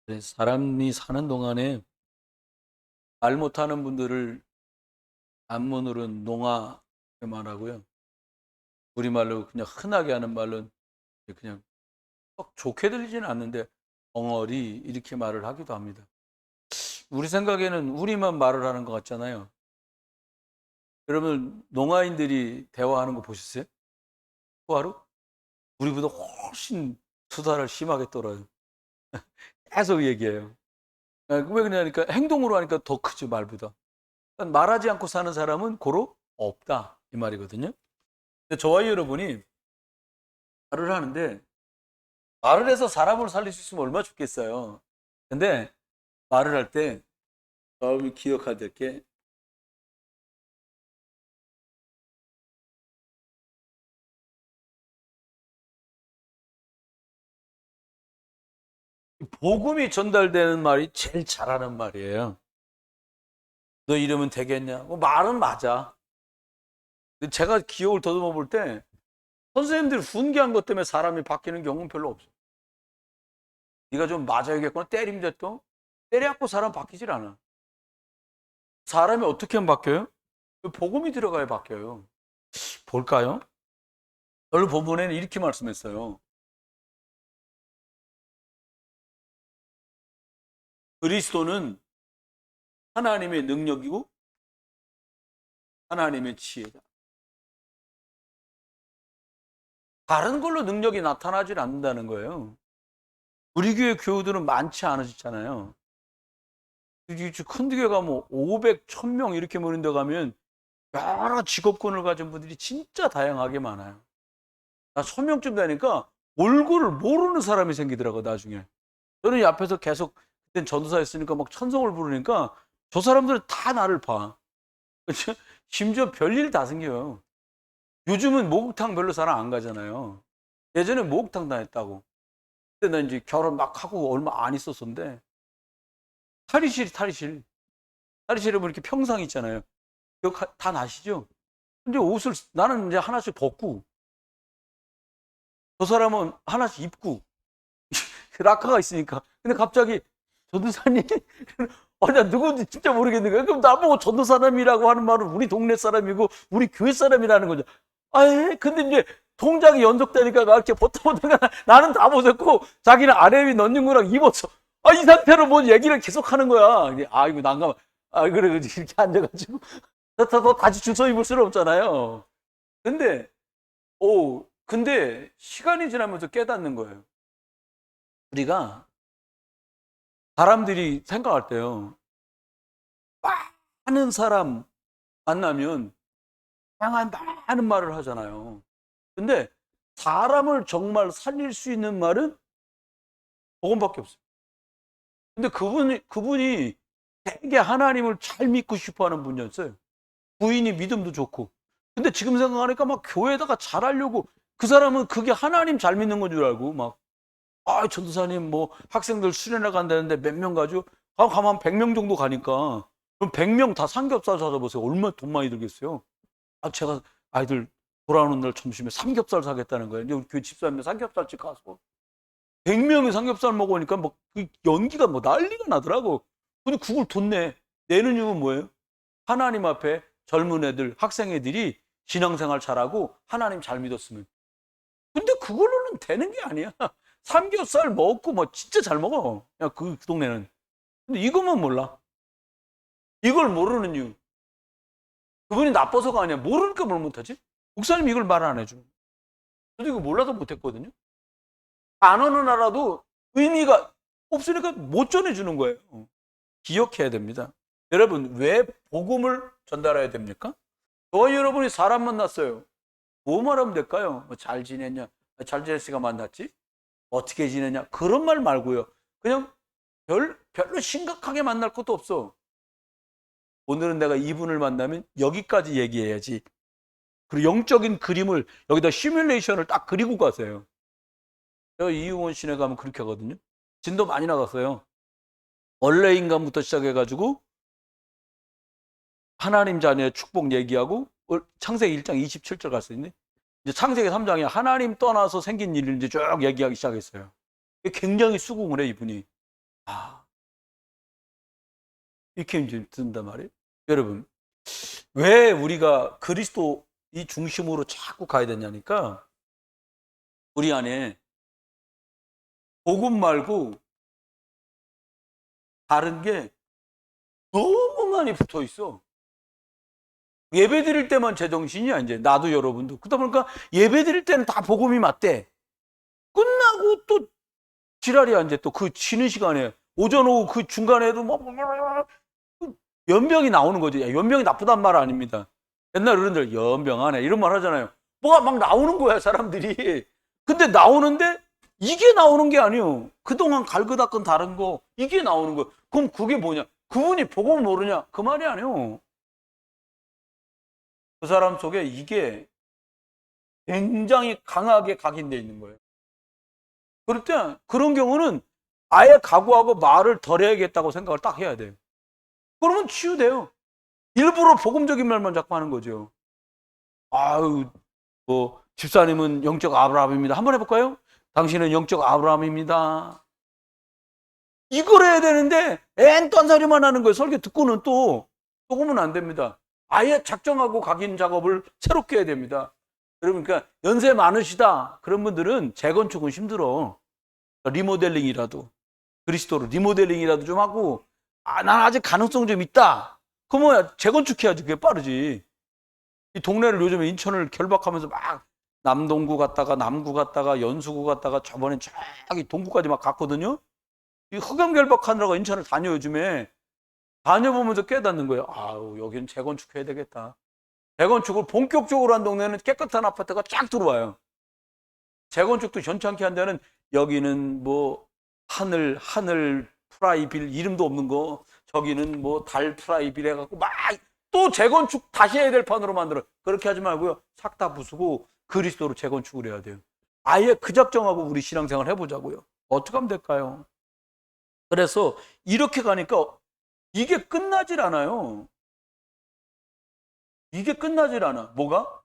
그래서 사람이 사는 동안에 말 못하는 분들을 안문으로는 농아 이렇게 말하고요. 우리말로 그냥 흔하게 하는 말로는 그냥 썩 좋게 들리지는 않는데 엉어리 이렇게 말을 하기도 합니다. 우리 생각에는 우리만 말을 하는 것 같잖아요. 여러분 농아인들이 대화하는 거 보셨어요? 수화로? 우리보다 훨씬 수다를 심하게 떨어요. 계속 얘기해요. 왜 그러냐니까 행동으로 하니까 더 크죠, 말보다. 그러니까 말하지 않고 사는 사람은 고로 없다 이 말이거든요. 근데 저와 여러분이 말을 하는데 말을 해서 사람을 살릴 수 있으면 얼마나 좋겠어요. 근데 말을 할 때 여러분이 기억해야 될 게 복음이 전달되는 말이 제일 잘하는 말이에요. 너 이러면 되겠냐? 뭐 말은 맞아. 근데 제가 기억을 더듬어 볼 때 선생님들이 훈계한 것 때문에 사람이 바뀌는 경우는 별로 없어요. 네가 좀 맞아야겠구나. 때리면 됐고 때려갖고 사람 바뀌질 않아. 사람이 어떻게 하면 바뀌어요? 복음이 들어가야 바뀌어요. 볼까요? 오늘 본문에는 이렇게 말씀했어요. 그리스도는 하나님의 능력이고 하나님의 지혜다. 다른 걸로 능력이 나타나질 않는다는 거예요. 우리 교회 교우들은 많지 않으시잖아요. 큰 교회가 뭐 500, 1000명 이렇게 모인 데 가면 여러 직업군을 가진 분들이 진짜 다양하게 많아요. 나 1000명쯤 되니까 얼굴을 모르는 사람이 생기더라고 나중에. 저는 이 앞에서 계속 그땐 전도사였으니까 막 찬송을 부르니까 저 사람들은 다 나를 봐. 심지어 별일 다 생겨요. 요즘은 목욕탕 별로 사람 안 가잖아요. 예전에 목욕탕 다녔다고. 근데 나 이제 결혼 막 하고 얼마 안 있었었는데 탈의실. 탈의실에 뭐 이렇게 평상 있잖아요. 그거 다 나시죠? 근데 옷을 나는 이제 하나씩 벗고 저 사람은 하나씩 입고 락카가 있으니까. 근데 갑자기 전도사님, 나 누군지 진짜 모르겠는 거야. 그럼 나보고 전도사람이라고 하는 말은 우리 동네 사람이고 우리 교회 사람이라는 거죠. 근데 이제 동작이 연속되니까 막 이렇게 버터버터가 나는 다 벗었고 자기는 아래 위 넣는 거랑 입었어. 이 상태로 뭐 얘기를 계속 하는 거야. 이거 난감. 그래, 이렇게 앉아가지고. 더 다시 주워 입을 수는 없잖아요. 근데, 근데 시간이 지나면서 깨닫는 거예요. 우리가 사람들이 생각할 때요. 많은 사람 만나면 다양한 많은 말을 하잖아요. 근데 사람을 정말 살릴 수 있는 말은 복음밖에 없어요. 근데 그분이 되게 하나님을 잘 믿고 싶어 하는 분이었어요. 부인이 믿음도 좋고. 근데 지금 생각하니까 막 교회에다가 잘하려고 그 사람은 그게 하나님 잘 믿는 건 줄 알고 막, 전도사님 뭐 학생들 수련회 간다는데 몇 명 가죠? 가면 한 100명 정도 가니까. 그럼 100명 다 삼겹살 사줘보세요. 얼마나 돈 많이 들겠어요? 제가 아이들 돌아오는 날 점심에 삼겹살 사겠다는 거예요. 우리 교회 집사님들 삼겹살집 가서 100명이 삼겹살 먹으니까 그 연기가 난리가 나더라고. 근데 그걸 돈 내는 이유는 뭐예요? 하나님 앞에 젊은 애들, 학생 애들이 신앙생활 잘하고 하나님 잘 믿었으면. 근데 그걸로는 되는 게 아니야. 삼겹살 먹고 진짜 잘 먹어. 야, 그 동네는. 근데 이것만 몰라. 이걸 모르는 이유. 그분이 나빠서가 아니야. 모르니까 뭘 못하지? 목사님 이걸 말 안 해줘. 저도 이거 몰라서 못했거든요. 단어는 알아도 의미가 없으니까 못 전해주는 거예요. 기억해야 됩니다. 여러분, 왜 복음을 전달해야 됩니까? 저와 여러분이 사람 만났어요. 뭐 말하면 될까요? 잘 지냈냐? 잘 지냈으니까 만났지? 어떻게 지냈냐? 그런 말 말고요. 그냥 별로 심각하게 만날 것도 없어. 오늘은 내가 이분을 만나면 여기까지 얘기해야지. 그리고 영적인 그림을 여기다 시뮬레이션을 딱 그리고 가세요. 제가 이용원 시내 가면 그렇게 하거든요. 진도 많이 나갔어요. 원래 인간부터 시작해가지고 하나님 자녀의 축복 얘기하고 창세기 1장 27절 갈 수 있네. 이제 창세기 3장에 하나님 떠나서 생긴 일을 이제 쭉 얘기하기 시작했어요. 굉장히 수긍을 해 이분이. 아, 이렇게 이제 든단 말이에요. 여러분, 왜 우리가 그리스도 이 중심으로 자꾸 가야 되냐니까, 우리 안에 복음 말고 다른 게 너무 많이 붙어 있어. 예배 드릴 때만 제정신이야, 이제. 나도 여러분도. 그러다 보니까 예배 드릴 때는 다 복음이 맞대. 끝나고 또 지랄이야, 이제 또 그 쉬는 시간에. 오전, 오후 그 중간에도 뭐, 연병이 나오는 거지. 야, 연병이 나쁘단 말 아닙니다. 옛날 어른들 연병하네 이런 말 하잖아요. 뭐가 막 나오는 거야, 사람들이. 근데 나오는데 이게 나오는 게 아니에요. 그동안 갈그닦은 다른 거 이게 나오는 거. 그럼 그게 뭐냐? 그분이 복음을 모르냐? 그 말이 아니에요. 그 사람 속에 이게 굉장히 강하게 각인되어 있는 거예요. 그럴 때 그런 경우는 아예 각오하고 말을 덜 해야겠다고 생각을 딱 해야 돼요. 그러면 치유돼요. 일부러 복음적인 말만 자꾸 하는 거죠. 아유, 뭐 집사님은 영적 아브라함입니다. 한번 해볼까요? 당신은 영적 아브라함입니다. 이걸 해야 되는데 딴 소리만 하는 거예요. 설교 듣고는 또 그러면 안 됩니다. 아예 작정하고 각인 작업을 새롭게 해야 됩니다. 여러분, 그러니까 연세 많으시다 그런 분들은 재건축은 힘들어. 리모델링이라도, 그리스도로 리모델링이라도 좀 하고, 난 아직 가능성 좀 있다. 그러면 재건축해야지. 그게 빠르지. 이 동네를 요즘에 인천을 결박하면서 막 남동구 갔다가 남구 갔다가 연수구 갔다가 저번엔 저기 동구까지 막 갔거든요. 이 흑암 결박하느라고 인천을 다녀. 요즘에 다녀보면서 깨닫는 거예요. 아우, 여기는 재건축해야 되겠다. 재건축을 본격적으로 한 동네는 깨끗한 아파트가 쫙 들어와요. 재건축도 현찮게 한 데는 여기는 뭐 하늘 프라이빌 이름도 없는 거, 저기는 뭐 달 프라이빌 해갖고 막 또 재건축 다시 해야 될 판으로 만들어. 그렇게 하지 말고요. 싹 다 부수고 그리스도로 재건축을 해야 돼요. 아예 그 작정하고 우리 신앙생활 해보자고요. 어떻게 하면 될까요? 그래서 이렇게 가니까 이게 끝나질 않아요. 이게 끝나질 않아. 뭐가?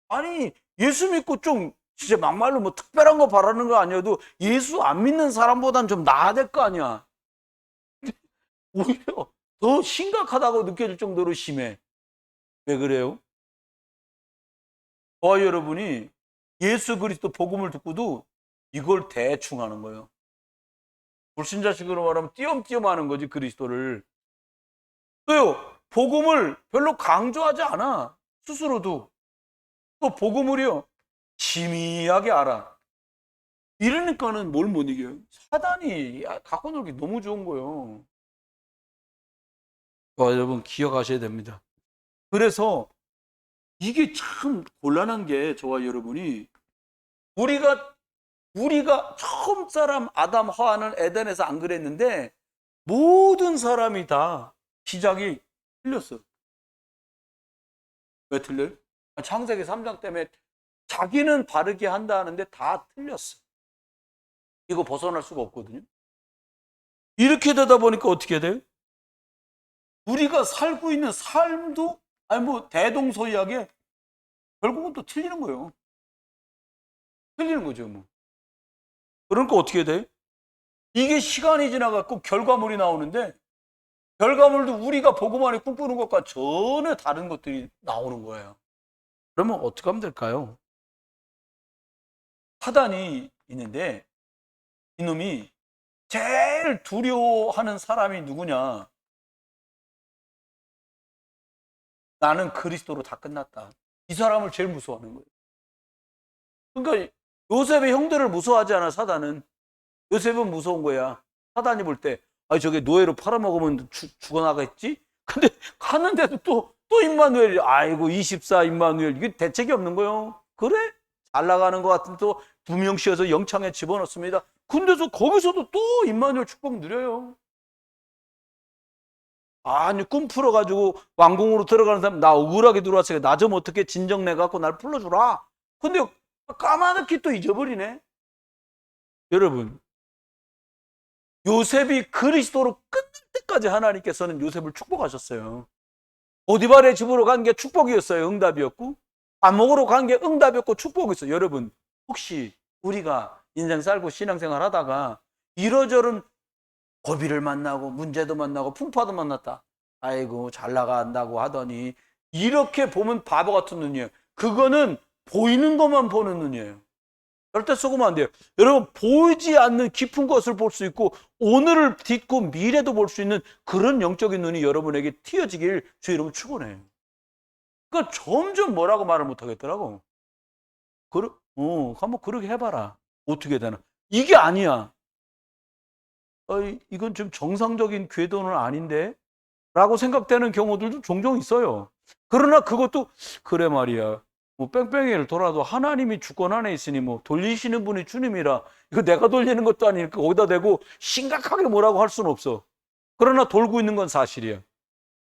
아니, 예수 믿고 좀 진짜 막말로 뭐 특별한 거 바라는 거 아니어도 예수 안 믿는 사람보단 좀 나아야 될 거 아니야. 오히려 더 심각하다고 느껴질 정도로 심해. 왜 그래요? 저와 여러분이 예수 그리스도 복음을 듣고도 이걸 대충 하는 거예요. 불신자식으로 말하면 띄엄띄엄 하는 거지, 그리스도를. 왜요? 복음을 별로 강조하지 않아. 스스로도. 또 복음을요, 지미하게 알아. 이러니까는 뭘 못 이겨요? 사단이 갖고 놀기 너무 좋은 거예요. 여러분 기억하셔야 됩니다. 그래서 이게 참 곤란한 게, 저와 여러분이 우리가 처음 사람 아담 하와는 에덴에서 안 그랬는데 모든 사람이 다 시작이 틀렸어. 왜 틀려요? 창세기 3장 때문에 자기는 바르게 한다 하는데 다 틀렸어. 이거 벗어날 수가 없거든요. 이렇게 되다 보니까 어떻게 돼요? 우리가 살고 있는 삶도 뭐 대동소이하게 결국은 또 틀리는 거예요. 틀리는 거죠, 뭐. 그러니까 어떻게 돼? 이게 시간이 지나갖고 결과물이 나오는데 결과물도 우리가 보고만 꿈꾸는 것과 전혀 다른 것들이 나오는 거예요. 그러면 어떻게 하면 될까요? 사단이 있는데 이놈이 제일 두려워하는 사람이 누구냐? 나는 그리스도로 다 끝났다. 이 사람을 제일 무서워하는 거예요. 그러니까 요셉의 형들을 무서워하지 않아, 사단은. 요셉은 무서운 거야. 사단이 볼 때, 저게 노예로 팔아먹으면 죽어나겠지? 근데 갔는데도 또 임마누엘이, 아이고, 24 임마누엘. 이게 대책이 없는 거예요. 그래? 잘 나가는 것 같은 또 두 명 씌워서 영창에 집어넣습니다. 근데서 거기서도 또 임마누엘 축복 누려요. 아니, 꿈 풀어가지고 왕궁으로 들어가는 사람, 나 억울하게 들어왔으니까 나 좀 어떻게 진정내갖고 날 풀어주라. 근데 까마득히 또 잊어버리네. 여러분, 요셉이 그리스도로 끝날 때까지 하나님께서는 요셉을 축복하셨어요. 보디발의 집으로 간 게 축복이었어요. 응답이었고. 밥 먹으러 간 게 응답이었고 축복이었어요. 여러분, 혹시 우리가 인생 살고 신앙생활 하다가 이러저런 고비를 만나고 문제도 만나고 풍파도 만났다. 아이고 잘 나간다고 하더니 이렇게 보면 바보 같은 눈이에요. 그거는 보이는 것만 보는 눈이에요. 절대 속으면 안 돼요. 여러분 보이지 않는 깊은 것을 볼 수 있고 오늘을 딛고 미래도 볼 수 있는 그런 영적인 눈이 여러분에게 튀어지길 주 여러분 축원해요. 그러니까 점점 뭐라고 말을 못 하겠더라고. 한번 그렇게 해봐라. 어떻게 되나? 이게 아니야. 이건 좀 정상적인 궤도는 아닌데? 라고 생각되는 경우들도 종종 있어요. 그러나 그것도 그래 말이야. 뭐 뺑뺑이를 돌아도 하나님이 주권 안에 있으니 뭐 돌리시는 분이 주님이라 이거 내가 돌리는 것도 아니니까 거기다 대고 심각하게 뭐라고 할 수는 없어. 그러나 돌고 있는 건 사실이야.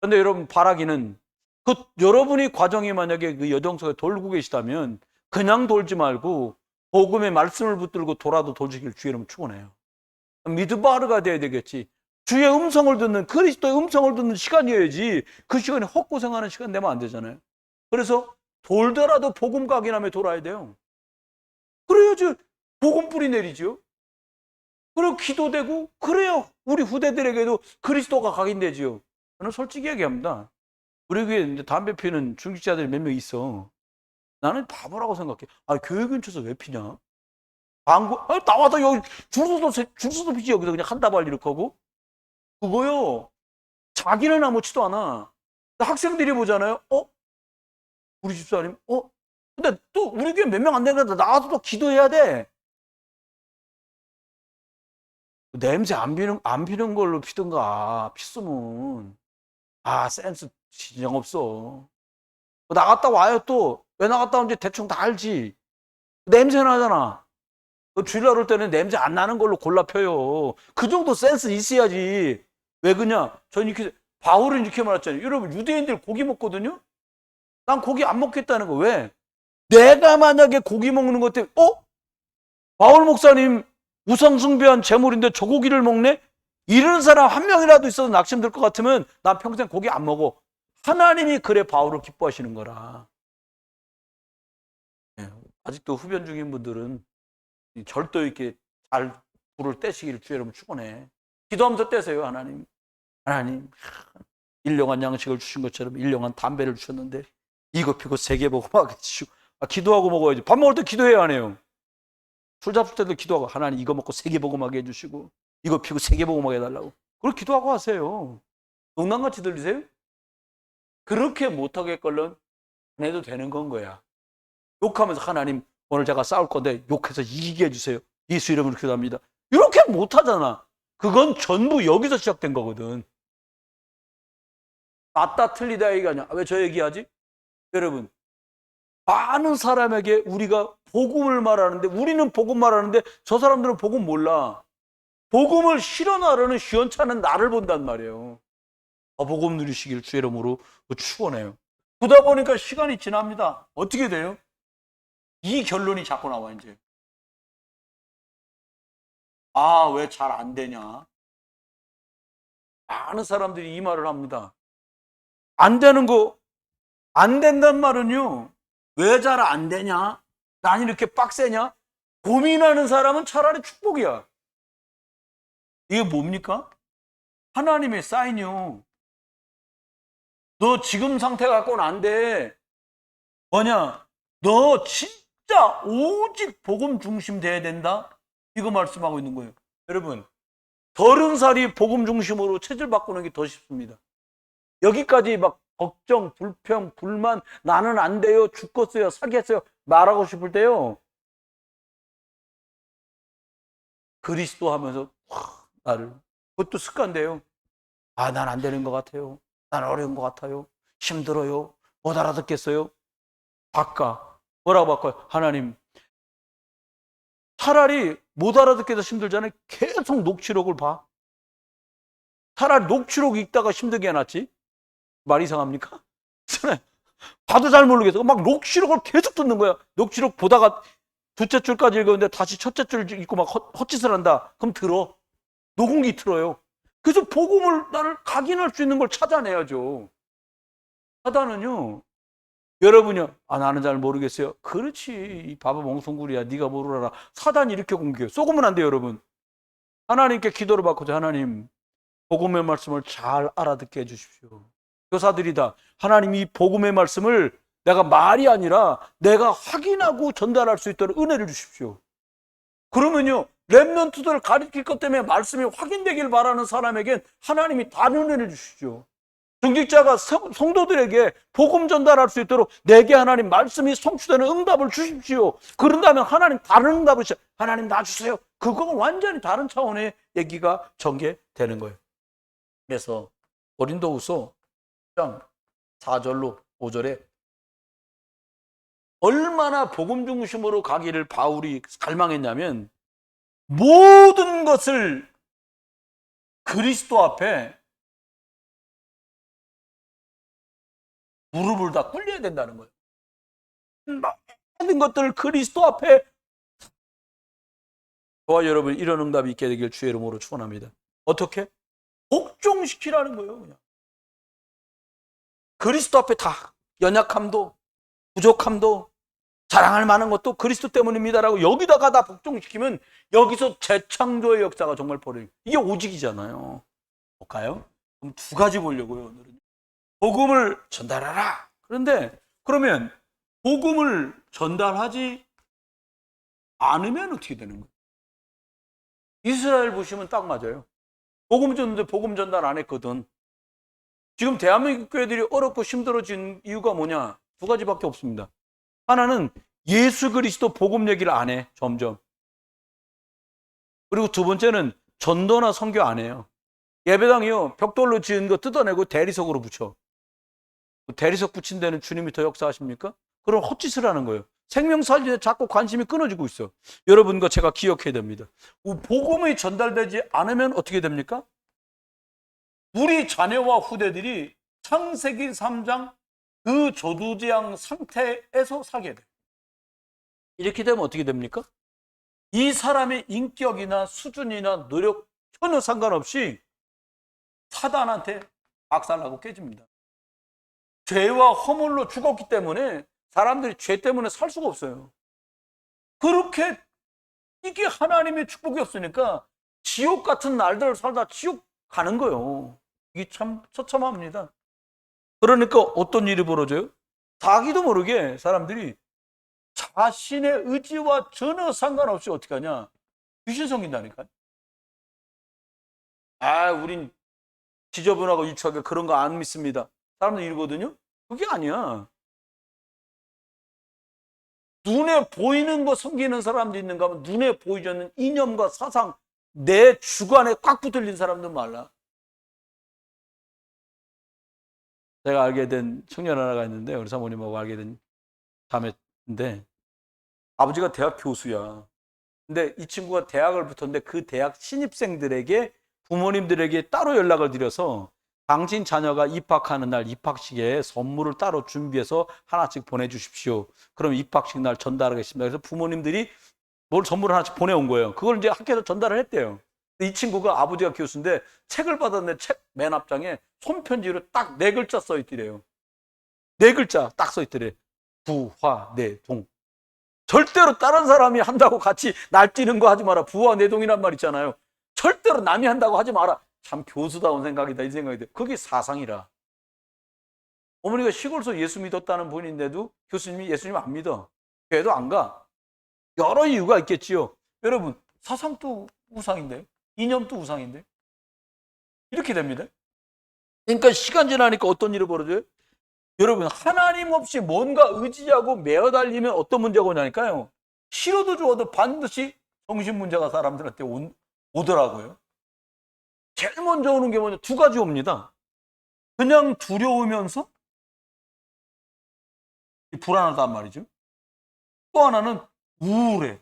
근데 여러분 바라기는 그 여러분이 과정이 만약에 그 여정 속에 돌고 계시다면 그냥 돌지 말고 복음의 말씀을 붙들고 돌아도 돌지길 주 여러분 축원해요. 미드바르가 돼야 되겠지. 주의 음성을 듣는 그리스도의 음성을 듣는 시간이어야지 그 시간에 헛고생하는 시간 되면 안 되잖아요. 그래서 돌더라도 복음 각인하며 돌아야 돼요. 그래야지 복음 뿌리 내리죠. 그리고 기도되고 그래야 우리 후대들에게도 그리스도가 각인되지요. 저는 솔직히 얘기합니다. 우리 교회에 이제 담배 피는 중직자들이 몇 명 있어. 나는 바보라고 생각해. 교회 근처에서 왜 피냐? 광고, 나와서 여기 줄 서서 피지, 여기서 그냥 한 다발 이렇게 하고. 그거요. 자기는 아무렇지도 않아. 학생들이 보잖아요. 우리 집사님, 근데 또 우리 교회 몇 명 안 되는데 나와서 또 기도해야 돼. 냄새 안 피는 걸로 피든가, 피으면. 센스 진정 없어. 나갔다 와요 또. 왜 나갔다 온지 대충 다 알지. 냄새 나잖아. 주일날 올 때는 냄새 안 나는 걸로 골라 펴요. 그 정도 센스 있어야지. 왜 그냐? 전 이렇게, 바울은 이렇게 말했잖아요. 여러분, 유대인들 고기 먹거든요? 난 고기 안 먹겠다는 거. 왜? 내가 만약에 고기 먹는 것 때문에, 바울 목사님 우상숭배한 제물인데 저 고기를 먹네? 이런 사람 한 명이라도 있어도 낙심될 것 같으면 난 평생 고기 안 먹어. 하나님이 그래 바울을 기뻐하시는 거라. 아직도 흡연 중인 분들은 절도 있게 잘 불을 떼시기를 주여 여러분 축원해. 기도하면서 떼세요. 하나님 일용한 양식을 주신 것처럼 일용한 담배를 주셨는데 이거 피고 세계 복음하게 해주시고. 기도하고 먹어야지. 밥 먹을 때 기도해야 안 해요. 술 잡술 때도 기도하고 하나님 이거 먹고 세계 복음하게 해주시고 이거 피고 세계 복음하게 해달라고. 그렇게 기도하고 하세요. 농담같이 들리세요? 그렇게 못하겠걸른 안 해도 되는 건 거야. 욕하면서 하나님 오늘 제가 싸울 건데 욕해서 이기게 해주세요. 예수 이름으로 기도합니다. 이렇게 못하잖아. 그건 전부 여기서 시작된 거거든. 맞다 틀리다 얘기가 아니야. 왜 저 얘기하지? 여러분, 많은 사람에게 우리가 복음을 말하는데 우리는 복음 말하는데 저 사람들은 복음 몰라. 복음을 실현하려는 시원찮은 나를 본단 말이에요. 복음 누리시길 주의 이름으로 축원해요. 그러다 보니까 시간이 지납니다. 어떻게 돼요? 이 결론이 자꾸 나와 이제. 왜 잘 안 되냐? 많은 사람들이 이 말을 합니다. 안 되는 거, 안 된단 말은요. 왜 잘 안 되냐? 난 이렇게 빡세냐? 고민하는 사람은 차라리 축복이야. 이게 뭡니까? 하나님의 사인이요. 너 지금 상태 갖고는 안 돼. 뭐냐? 너 진짜 오직 복음 중심 돼야 된다? 이거 말씀하고 있는 거예요. 여러분, 30살이 복음 중심으로 체질 바꾸는 게 더 쉽습니다. 여기까지 막 걱정, 불평, 불만, 나는 안 돼요, 죽겠어요, 살겠어요 말하고 싶을 때요. 그리스도 하면서 나를, 그것도 습관돼요. 난 안 되는 것 같아요. 난 어려운 것 같아요. 힘들어요. 못 알아듣겠어요. 뭐라고 바꿔요? 하나님, 차라리 못 알아듣게 해서 힘들잖아요. 계속 녹취록을 봐. 차라리 녹취록 읽다가 힘들게 해놨지. 말 이상합니까? 봐도 잘 모르겠어. 막 녹취록을 계속 듣는 거야. 녹취록 보다가 둘째 줄까지 읽었는데 다시 첫째 줄 읽고 막 헛짓을 한다. 그럼 들어. 녹음기 틀어요. 그래서 복음을 나를 각인할 수 있는 걸 찾아내야죠. 사단은요. 여러분이요. 나는 잘 모르겠어요. 그렇지. 이 바보 멍텅구리야. 네가 모르라. 사단이 이렇게 공격해요. 속으면 안 돼요, 여러분. 하나님께 기도를 받고자 하나님 복음의 말씀을 잘 알아듣게 해주십시오. 교사들이다. 하나님 이 복음의 말씀을 내가 말이 아니라 내가 확인하고 전달할 수 있도록 은혜를 주십시오. 그러면요 렘넌트들을 가르칠 것 때문에 말씀이 확인되길 바라는 사람에겐 하나님이 다른 은혜를 주시죠. 중직자가 성도들에게 복음 전달할 수 있도록 내게 하나님 말씀이 성취되는 응답을 주십시오. 그런다면 하나님 다른 응답을 주세요. 하나님 나 주세요. 그거는 완전히 다른 차원의 얘기가 전개되는 거예요. 그래서 고린도후서 1장 4절로 5절에 얼마나 복음 중심으로 가기를 바울이 갈망했냐면 모든 것을 그리스도 앞에 무릎을 다 꿇려야 된다는 거예요. 모든 것들을 그리스도 앞에. 저와 여러분 이런 응답이 있게 되길 주의 이름으로 축원합니다. 어떻게? 복종시키라는 거예요. 그냥 그리스도 앞에 다 연약함도 부족함도 자랑할 만한 것도 그리스도 때문입니다라고 여기다가 다 복종시키면 여기서 재창조의 역사가 정말 벌어요. 이게 오직이잖아요. 볼까요? 그럼 두 가지 보려고요. 오늘은 복음을 전달하라. 그런데 그러면 복음을 전달하지 않으면 어떻게 되는 거예요? 이스라엘 보시면 딱 맞아요. 복음 전는데 복음 전달 안 했거든. 지금 대한민국 교회들이 어렵고 힘들어진 이유가 뭐냐? 두 가지밖에 없습니다. 하나는 예수 그리스도 복음 얘기를 안 해, 점점. 그리고 두 번째는 전도나 선교 안 해요. 예배당이요, 벽돌로 지은 거 뜯어내고 대리석으로 붙여. 대리석 붙인 데는 주님이 더 역사하십니까? 그럼 헛짓을 하는 거예요. 생명살리에 자꾸 관심이 끊어지고 있어. 여러분과 제가 기억해야 됩니다. 복음이 전달되지 않으면 어떻게 됩니까? 우리 자녀와 후대들이 창세기 3장 그 저두재앙 상태에서 살게 돼요. 이렇게 되면 어떻게 됩니까? 이 사람의 인격이나 수준이나 노력 전혀 상관없이 사단한테 박살나고 깨집니다. 죄와 허물로 죽었기 때문에 사람들이 죄 때문에 살 수가 없어요. 그렇게 이게 하나님의 축복이었으니까 지옥 같은 날들을 살다 지옥 가는 거예요. 이게 참 처참합니다. 그러니까 어떤 일이 벌어져요? 자기도 모르게 사람들이 자신의 의지와 전혀 상관없이 어떻게 하냐? 귀신 섬긴다니까요. 우린 지저분하고 유치하게 그런 거 안 믿습니다. 사람들 이러거든요. 그게 아니야. 눈에 보이는 거 섬기는 사람도 있는가 하면 눈에 보이지 않는 이념과 사상, 내 주관에 꽉 붙들린 사람도 많아. 제가 알게 된 청년 하나가 있는데 우리 사모님하고 알게 된 자매인데 아버지가 대학 교수야. 근데 이 친구가 대학을 붙었는데 그 대학 신입생들에게 부모님들에게 따로 연락을 드려서 당신 자녀가 입학하는 날 입학식에 선물을 따로 준비해서 하나씩 보내주십시오. 그럼 입학식 날 전달하겠습니다. 그래서 부모님들이 뭘 선물을 하나씩 보내온 거예요. 그걸 이제 학교에서 전달을 했대요. 이 친구가 아버지가 교수인데 책을 받았는데 책 맨 앞장에 손편지로 딱 4글자 써 있더래요. 4글자 딱 써 있더래. 부화내동. 절대로 다른 사람이 한다고 같이 날뛰는 거 하지 마라. 부화내동이란 말 있잖아요. 절대로 남이 한다고 하지 마라. 참 교수다운 생각이다 이 생각이 돼요. 그게 사상이라. 어머니가 시골에서 예수 믿었다는 분인데도 교수님이 예수님 안 믿어. 교회도 안 가. 여러 이유가 있겠지요. 여러분 사상도 우상인데 이념도 우상인데 이렇게 됩니다. 그러니까 시간 지나니까 어떤 일이 벌어져요? 여러분 하나님 없이 뭔가 의지하고 매어달리면 어떤 문제가 오냐니까요. 싫어도 좋아도 반드시 정신 문제가 사람들한테 오더라고요. 제일 먼저 오는 게 뭐냐? 두 가지 옵니다. 그냥 두려우면서 불안하단 말이죠. 또 하나는 우울해.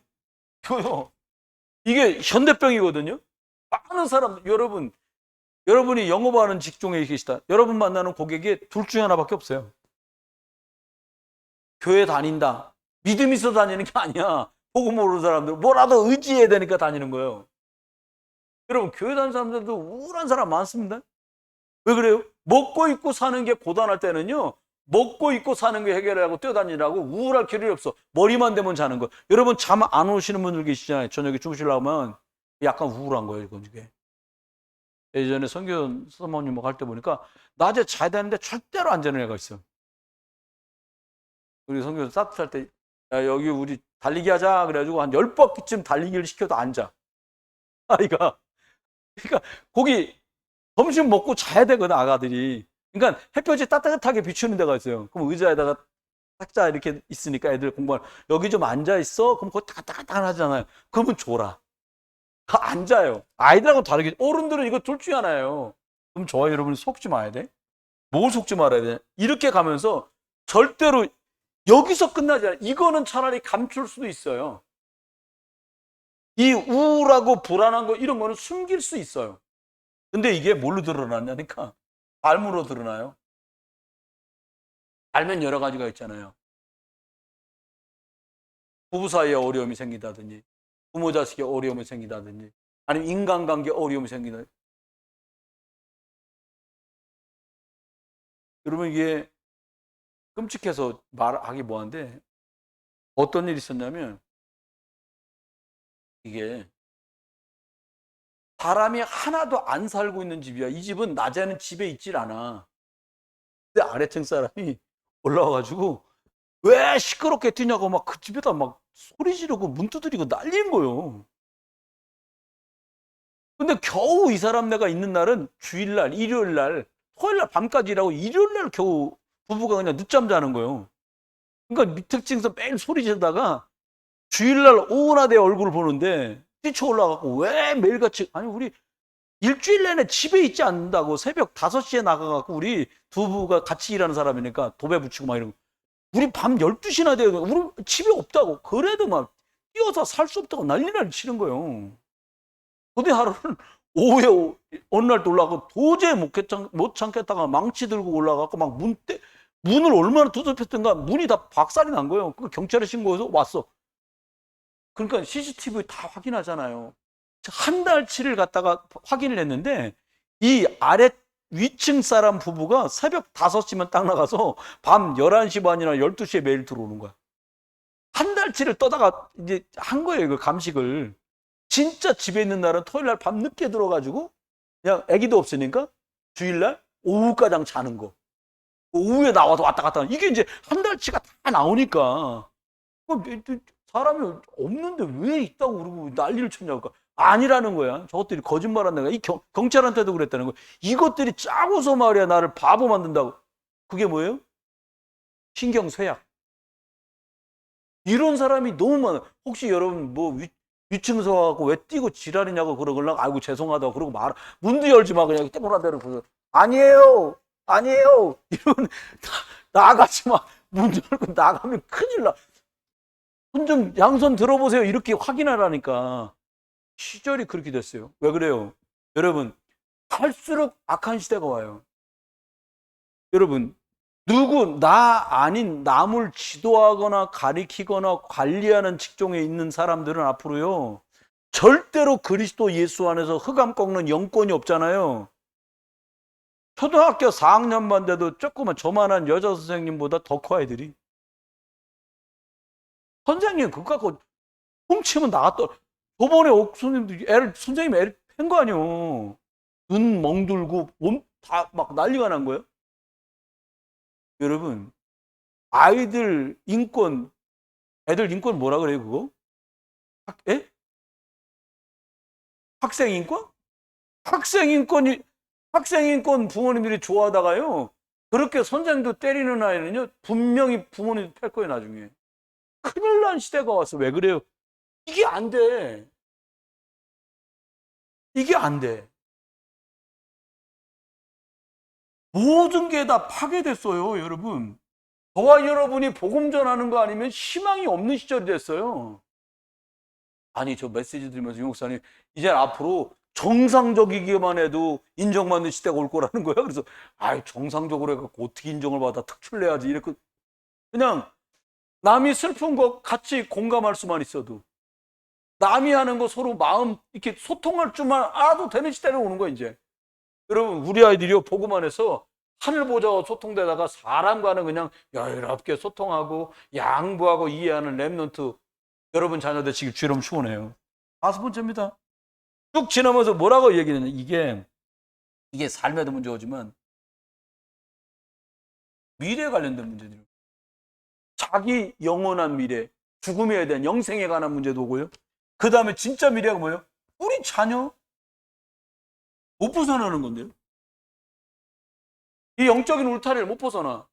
이게 현대병이거든요. 많은 사람들, 여러분이 영업하는 직종에 계시다. 여러분 만나는 고객이 둘 중에 하나밖에 없어요. 교회 다닌다. 믿음 있어 다니는 게 아니야. 복음 모르는 사람들 뭐라도 의지해야 되니까 다니는 거예요. 여러분 교회 다니는 사람들도 우울한 사람 많습니다. 왜 그래요? 먹고 입고 사는 게 고단할 때는요. 먹고 입고 사는 게 해결하고 뛰어다니라고 우울할 겨를이 없어. 머리만 대면 자는 거. 여러분 잠 안 오시는 분들 계시잖아요. 저녁에 주무시려고 하면 약간 우울한 거예요, 이게. 예전에 성교 사모님 할 때 보니까 낮에 자야 되는데 절대로 안 자는 애가 있어요. 우리 성교 따뜻할 때, 야, 여기 우리 달리기 하자. 그래가지고 한 10바퀴쯤 달리기를 시켜도 안 자. 아이가. 그러니까 거기 점심 먹고 자야 되거든, 아가들이. 그러니까 햇볕이 따뜻하게 비추는 데가 있어요. 그럼 의자에다가 탁자 이렇게 있으니까 애들 공부할, 여기 좀 앉아 있어? 그럼 거기 따뜻따뜻 하잖아요. 그러면 졸아. 앉아요. 아이들하고 다르게. 어른들은 이거 둘 중에 하나예요. 그럼 저와 여러분이 속지 마야 돼? 뭘 속지 말아야 돼? 이렇게 가면서 절대로 여기서 끝나지 않아요. 이거는 차라리 감출 수도 있어요. 이 우울하고 불안한 거 이런 거는 숨길 수 있어요. 근데 이게 뭘로 드러나냐니까 삶으로 드러나요. 알면 여러 가지가 있잖아요. 부부 사이에 어려움이 생긴다든지, 부모 자식에 어려움이 생긴다든지, 아니면 인간관계에 어려움이 생긴다. 여러분 이게 끔찍해서 말하기 뭐한데 어떤 일이 있었냐면 이게 사람이 하나도 안 살고 있는 집이야. 이 집은 낮에는 집에 있질 않아. 근데 아래층 사람이 올라와가지고 왜 시끄럽게 뛰냐고 막 그 집에다 막 소리 지르고 문 두드리고 난리인 거예요. 근데 겨우 이 사람 네가 있는 날은 주일날, 일요일날, 토요일날 밤까지 일하고 일요일날 겨우 부부가 그냥 늦잠 자는 거예요. 그러니까 밑에 층에서 매일 소리 지르다가 주일날 오은하 내 얼굴을 보는데 뛰쳐 올라가고 왜 매일같이, 아니 우리 일주일 내내 집에 있지 않는다고, 새벽 5시에 나가갖고 우리 두 부가 같이 일하는 사람이니까 도배 붙이고 막 이런 거. 우리 밤 12시나 돼요. 우리 집에 없다고. 그래도 막 뛰어서 살 수 없다고 난리를 치는 거예요. 근데 하루는 오후에 어느 날 또 올라가고 도저히 못 참겠다가 망치 들고 올라가고 막 문을 얼마나 두드렸던가 문이 다 박살이 난 거예요. 그 경찰에 신고해서 왔어. 그러니까 CCTV 다 확인하잖아요. 한 달치를 갖다가 확인을 했는데 이 아래 위층 사람 부부가 새벽 5시면 딱 나가서 밤 11시 반이나 12시에 매일 들어오는 거야. 한 달치를 떠다가 이제 한 거예요, 이거 감식을. 진짜 집에 있는 날은 토요일 날 밤 늦게 들어가지고 그냥 아기도 없으니까 주일날 오후가장 자는 거. 오후에 나와서 왔다 갔다 하는. 이게 이제 한 달치가 다 나오니까 사람이 없는데 왜 있다고 그러고 난리를 쳤냐고. 아니라는 거야. 저것들이 거짓말한다는 거야. 이 경찰한테도 그랬다는 거야. 이것들이 짜고서 말이야 나를 바보 만든다고. 그게 뭐예요? 신경쇠약. 이런 사람이 너무 많아. 혹시 여러분 뭐 위층서 갖고 왜 뛰고 지랄이냐고 그러길래 아이고 죄송하다고 그러고 문도 열지 마 그냥 떼보라 대로 그러. 아니에요. 아니에요. 이런 나가지 마. 문 열고 나가면 큰일 나. 손 좀 양손 들어보세요. 이렇게 확인하라니까. 시절이 그렇게 됐어요. 왜 그래요? 여러분, 갈수록 악한 시대가 와요. 여러분, 나 아닌 남을 지도하거나 가리키거나 관리하는 직종에 있는 사람들은 앞으로요, 절대로 그리스도 예수 안에서 흑암 꺾는 영권이 없잖아요. 초등학교 4학년만 돼도 조그만 저만한 여자 선생님보다 더 커, 애들이. 선생님, 그거 갖고 훔치면 나갔더. 저번에 선생님이 애를 팬 거 아니에요. 눈 멍들고, 다 막 난리가 난 거예요. 여러분, 아이들 인권, 애들 인권 뭐라 그래요, 그거? 예? 학생 인권? 학생 인권 부모님들이 좋아하다가요, 그렇게 선생님도 때리는 아이는요, 분명히 부모님 팰 거예요, 나중에. 큰일 난 시대가 왔어. 왜 그래요? 이게 안 돼. 이게 안 돼. 모든 게 다 파괴됐어요, 여러분. 저와 여러분이 복음 전하는 거 아니면 희망이 없는 시절이 됐어요. 아니, 저 메시지 들으면서 유 목사님, 이제 앞으로 정상적이기만 해도 인정받는 시대가 올 거라는 거야. 그래서, 정상적으로 해갖고 어떻게 인정을 받아 특출내야지. 이렇게. 그냥 남이 슬픈 거 같이 공감할 수만 있어도, 남이 하는 거 서로 마음 이렇게 소통할 줄만 알아도 되는 시대로 오는 거야, 이제. 여러분, 우리 아이들이요, 보고만 해서 하늘 보자와 소통되다가 사람과는 그냥 여유롭게 소통하고 양보하고 이해하는 랩런트 여러분 자녀들 지금 주름 추원해요. 5번째입니다. 쭉 지나면서 뭐라고 얘기하냐. 이게 삶에도 문제지만 미래에 관련된 문제들이에요. 자기 영원한 미래, 죽음에 대한 영생에 관한 문제도 오고요. 그 다음에 진짜 미래가 뭐예요? 우리 자녀 못 벗어나는 건데요. 이 영적인 울타리를 못 벗어나.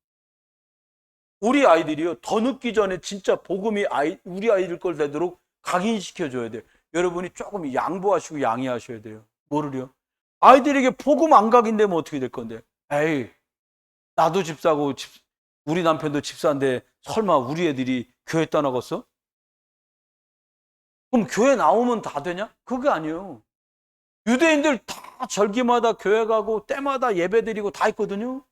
우리 아이들이요, 더 늦기 전에 진짜 복음이 우리 아이들 걸 되도록 각인시켜줘야 돼요. 여러분이 조금 양보하시고 양해하셔야 돼요. 뭐를요? 아이들에게 복음 안 각인되면 어떻게 될 건데? 에이, 나도 집사고 우리 남편도 집사인데 설마 우리 애들이 교회 떠나갔어? 그럼 교회 나오면 다 되냐? 그게 아니에요. 유대인들 다 절기마다 교회 가고 때마다 예배 드리고 다 있거든요.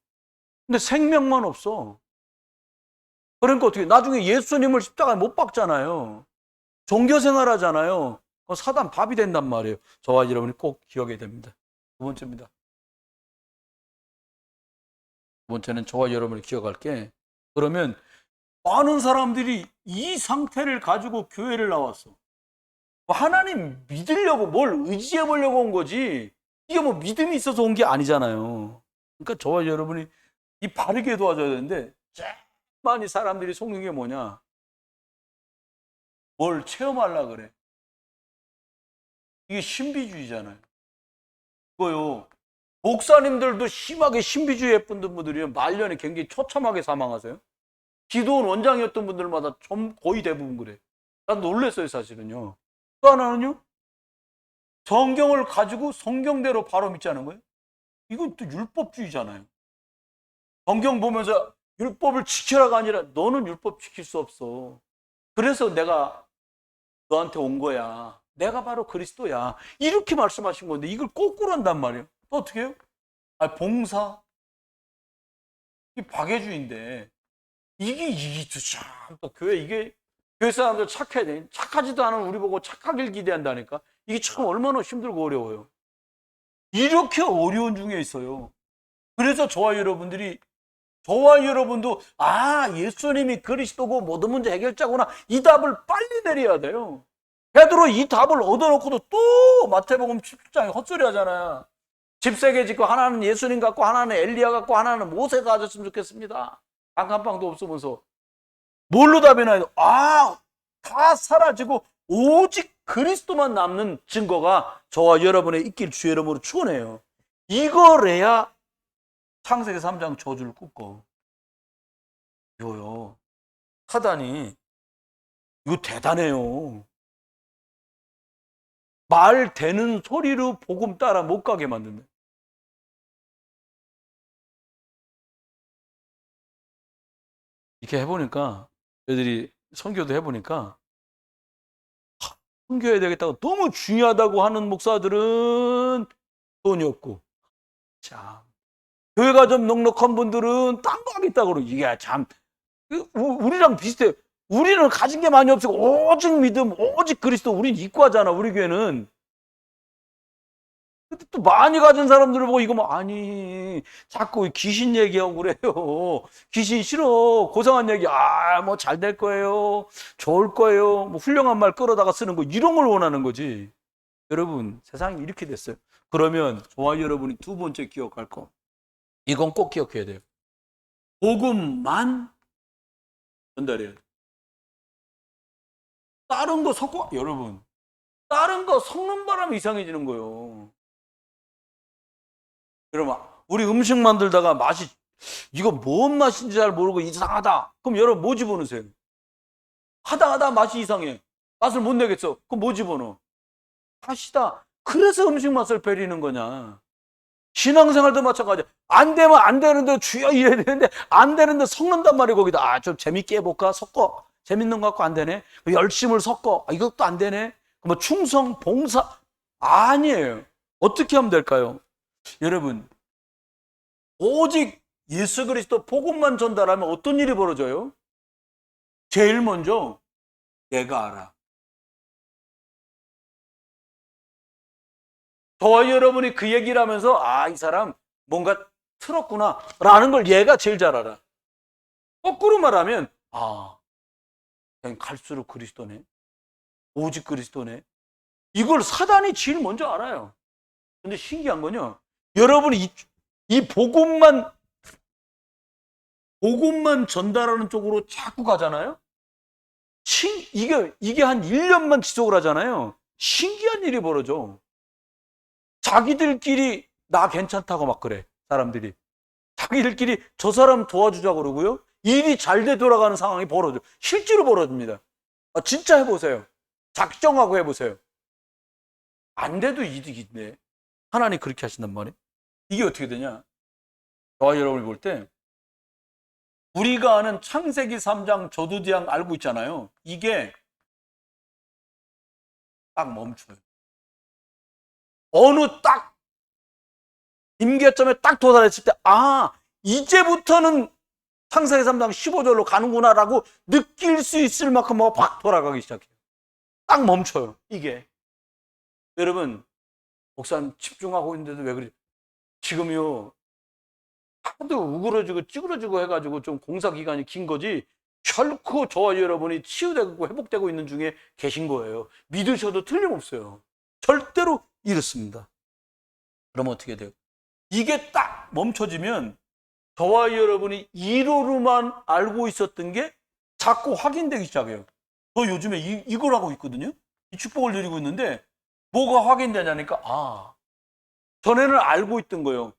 근데 생명만 없어. 그러니까 어떻게 나중에 예수님을 십자가에 못 박잖아요. 종교생활 하잖아요. 사단 밥이 된단 말이에요. 저와 여러분이 꼭 기억해야 됩니다. 두 번째입니다. 두 번째는 저와 여러분이 기억할 게, 그러면 많은 사람들이 이 상태를 가지고 교회를 나왔어. 하나님 믿으려고 뭘 의지해 보려고 온 거지, 이게 뭐 믿음이 있어서 온 게 아니잖아요. 그러니까 저와 여러분이 이 바르게 도와줘야 되는데, 제일 많이 사람들이 속는 게 뭐냐, 뭘 체험하려고 그래. 이게 신비주의잖아요. 그거요, 목사님들도 심하게 신비주의에 뿌는 분들이 말년에 굉장히 처참하게 사망하세요. 기도원 원장이었던 분들마다 좀 거의 대부분 그래. 난 놀랐어요, 사실은요. 또 하나는요, 성경을 가지고 성경대로 바로 믿자는 거예요. 이건 또 율법주의잖아요. 성경 보면서 율법을 지키라가 아니라 너는 율법 지킬 수 없어. 그래서 내가 너한테 온 거야. 내가 바로 그리스도야. 이렇게 말씀하신 건데 이걸 거꾸로 한단 말이에요. 또 어떻게 해요? 봉사. 이 박애주의인데 이게 참 또 교회 사람들 착해야 돼. 착하지도 않은 우리 보고 착하길 기대한다니까. 이게 참 얼마나 힘들고 어려워요. 이렇게 어려운 중에 있어요. 그래서 저와 여러분도 예수님이 그리스도고 모든 문제 해결자구나, 이 답을 빨리 내려야 돼요. 베드로 이 답을 얻어놓고도 또 마태복음 17장에 헛소리 하잖아요. 집 세 개 짓고 하나는 예수님 같고 하나는 엘리야 같고 하나는 모세가 가졌으면 좋겠습니다. 단칸방도 없으면서 뭘로 답이나요? 다 사라지고 오직 그리스도만 남는 증거가 저와 여러분의 있길 주 이름으로 축원해요. 이거래야 창세기 3장 저주를 굽고. 이거요, 사단이 이거 대단해요. 말 되는 소리로 복음 따라 못 가게 만든다. 이렇게 해보니까, 애들이 선교도 해보니까 선교해야 되겠다고 너무 중요하다고 하는 목사들은 돈이 없고, 참 교회가 좀 넉넉한 분들은 딴 거 하겠다고 그러고. 이게 참 우리랑 비슷해요. 우리는 가진 게 많이 없고 오직 믿음, 오직 그리스도, 우린 이과잖아, 우리 교회는. 근데 또 많이 가진 사람들을 보고 이거 아니, 자꾸 귀신 얘기하고 그래요. 귀신 싫어. 고상한 얘기, 뭐 잘 될 거예요, 좋을 거예요, 뭐 훌륭한 말 끌어다가 쓰는 거, 이런 걸 원하는 거지. 여러분, 세상이 이렇게 됐어요. 그러면 저와 여러분이 두 번째 기억할 거, 이건 꼭 기억해야 돼요. 복음만 전달해야 돼요. 다른 거 섞어, 여러분, 다른 거 섞는 바람에 이상해지는 거예요. 여러분, 우리 음식 만들다가 맛이, 이거 뭔 맛인지 잘 모르고 이상하다. 그럼 여러분 뭐 집어넣으세요? 하다 맛이 이상해. 맛을 못 내겠어. 그럼 뭐 집어넣어? 맛이다. 그래서 음식 맛을 배리는 거냐. 신앙생활도 마찬가지야. 안 되면 안 되는데 주여 이래야 되는데 안 되는데 섞는단 말이에요. 거기다 좀 재밌게 해볼까? 섞어. 재밌는 거 갖고 안 되네. 열심을 섞어. 이것도 안 되네. 뭐 충성, 봉사, 아니에요. 어떻게 하면 될까요? 여러분, 오직 예수 그리스도 복음만 전달하면 어떤 일이 벌어져요? 제일 먼저 내가 알아. 저와 여러분이 그 얘기를 하면서 이 사람 뭔가 틀었구나 라는 걸 얘가 제일 잘 알아. 거꾸로 말하면 그냥 갈수록 그리스도네, 오직 그리스도네, 이걸 사단이 제일 먼저 알아요. 근데 신기한 건요, 여러분이 이 복음만 전달하는 쪽으로 자꾸 가잖아요. 이게 한 1년만 지속을 하잖아요. 신기한 일이 벌어져. 자기들끼리 나 괜찮다고 막 그래, 사람들이. 자기들끼리 저 사람 도와주자 그러고요. 일이 잘 돼 돌아가는 상황이 벌어져. 실제로 벌어집니다. 진짜 해보세요. 작정하고 해보세요. 안 돼도 이득인데 하나님 그렇게 하신단 말이에요. 이게 어떻게 되냐? 저와 여러분이 볼 때 우리가 아는 창세기 3장 저두지양 알고 있잖아요. 이게 딱 멈춰요. 어느 딱 임계점에 딱 도달했을 때, 이제부터는 창세기 3장 15절로 가는구나라고 느낄 수 있을 만큼 막 돌아가기 시작해요. 딱 멈춰요. 이게. 여러분, 목사님 집중하고 있는데도 왜 그러지? 지금요, 하도 우그러지고 찌그러지고 해가지고 좀 공사 기간이 긴 거지, 결코 저와 여러분이 치유되고 회복되고 있는 중에 계신 거예요. 믿으셔도 틀림없어요. 절대로 이렇습니다. 그러면 어떻게 돼요? 이게 딱 멈춰지면 저와 여러분이 이로로만 알고 있었던 게 자꾸 확인되기 시작해요. 저 요즘에 이걸 하고 있거든요. 이 축복을 누리고 있는데 뭐가 확인되냐니까, 전에는 알고 있던 거예요.